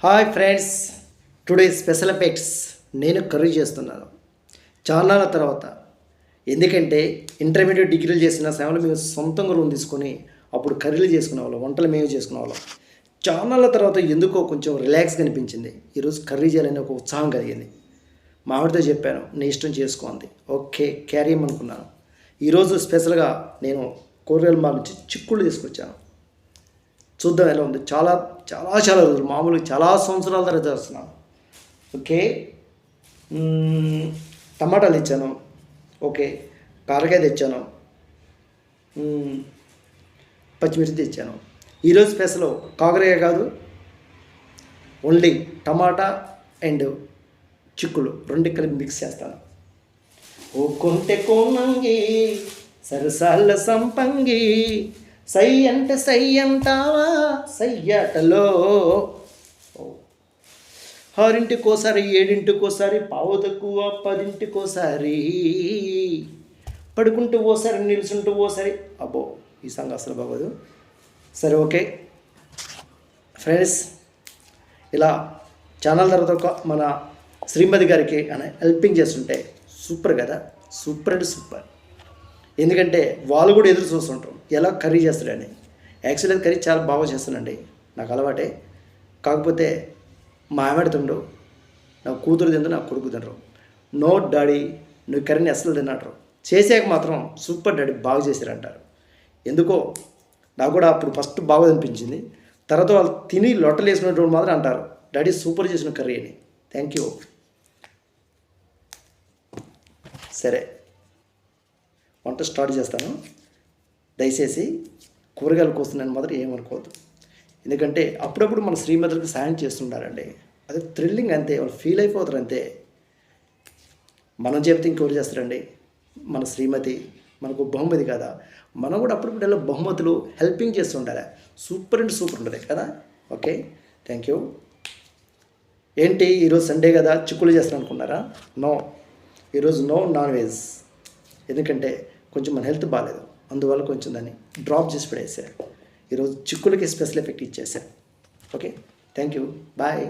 Hi friends, today special effects. నేను curry చేస్తున్నాను చాలా తర్వాత. ఎందుకంటే ఇంటర్మీడియట్ డిగ్రీలు చేసిన సమయంలో మేము సొంతంగా రూమ్ తీసుకొని అప్పుడు కర్రీలు చేసుకునే వాళ్ళం, వంటలు మేము చేసుకునే వాళ్ళం. చాలా తర్వాత ఎందుకో కొంచెం రిలాక్స్గా అనిపించింది. ఈరోజు కర్రీ చేయాలని ఒక ఉత్సాహం కలిగింది. మా ఆవిడతో చెప్పాను, నీ ఇష్టం చేసుకోండి, ఓకే క్యారీ అనుకున్నాను. ఈరోజు స్పెషల్గా నేను కూరగాయల మార్కెట్ నుంచి చిక్కుళ్ళు తీసుకొచ్చాను. చూద్దాం ఎలా ఉంది. చాలా చాలా చాలా రోజులు, మామూలుగా చాలా సంవత్సరాల తర్వాత చేస్తున్నాను. ఓకే, టమాటాలు తెచ్చాను, ఓకే కారకాయ తెచ్చాను, పచ్చిమిర్చి తెచ్చాను. ఈరోజు స్పెషల్ కాకరకాయ కాదు, ఓన్లీ టమాటా అండ్ చిక్కులు రెండు కలిపి మిక్స్ చేస్తాను. ఓ కొంటె కోనంగి సరసాల సంపంగి, సై అంటే సై అంటావా సయ్యాటలో. 6:00కోసారి 7:00కోసారి పావు తక్కువ 10:00కోసారి, పడుకుంటూ ఓసారి నిలుచుంటూ ఓసారి. అబ్బో, ఈ సాంగ్ అసలు బాగోదు. సరే ఓకే ఫ్రెండ్స్, ఇలా ఛానల్ తర్వాత మన శ్రీమతి గారికి అని హెల్పింగ్ చేస్తుంటే సూపర్ కదా, సూపర్ అంటే సూపర్. ఎందుకంటే వాళ్ళు కూడా ఎదురు చూస్తుంటారు ఎలా కర్రీ చేస్తాడని. యాక్చువల్లీ కర్రీ చాలా బాగా చేస్తానండి, నాకు అలవాటే. కాకపోతే మా ఆమెడ తిండు, నా కూతురు తిందు, నా కొడుకు తినరు. నో డాడీ నువ్వు కర్రీని అసలు తిన్నట్రు, చేసాక మాత్రం సూపర్ డాడీ బాగా చేశారంటారు. ఎందుకో నాకు కూడా అప్పుడు ఫస్ట్ బాగా అనిపించింది. తర్వాత వాళ్ళు తిని లొట్టలు వేసుకునేటప్పుడు మాత్రం అంటారు, డాడీ సూపర్ చేసిన కర్రీ అని. Thank you. సరే వంట స్టార్ట్ చేస్తాను. దయచేసి కూరగాయలు కోస్తున్నాను మాత్రం ఏమనుకోవద్దు. ఎందుకంటే అప్పుడప్పుడు మన శ్రీమతులకు సాయం చేస్తుంటారండి, అది థ్రిల్లింగ్ అంతే, వాళ్ళు ఫీల్ అయిపోతారు అంతే. మనం చెప్తే ఇంకెవరు చేస్తారండి? మన శ్రీమతి మనకు బహుమతి కదా, మనం కూడా అప్పుడప్పుడు ఇలా బహుమతులు హెల్పింగ్ చేస్తుంటారా. సూపర్ అండ్ సూపర్ ఉంటుంది కదా. Okay thank you. ఏంటి ఈరోజు సండే కదా చిక్కులు చేస్తాను అనుకున్నారా? నో, ఈరోజు నో నాన్ వెజ్. ఎందుకంటే కొంచెం మన హెల్త్ బాగాలేదు, అందువల్ల కొంచెం దాన్ని డ్రాప్ చేసి పడేసారు. ఈరోజు చిక్కులకి స్పెషల్ ఎఫెక్ట్ ఇచ్చేసారు. Okay thank you, bye.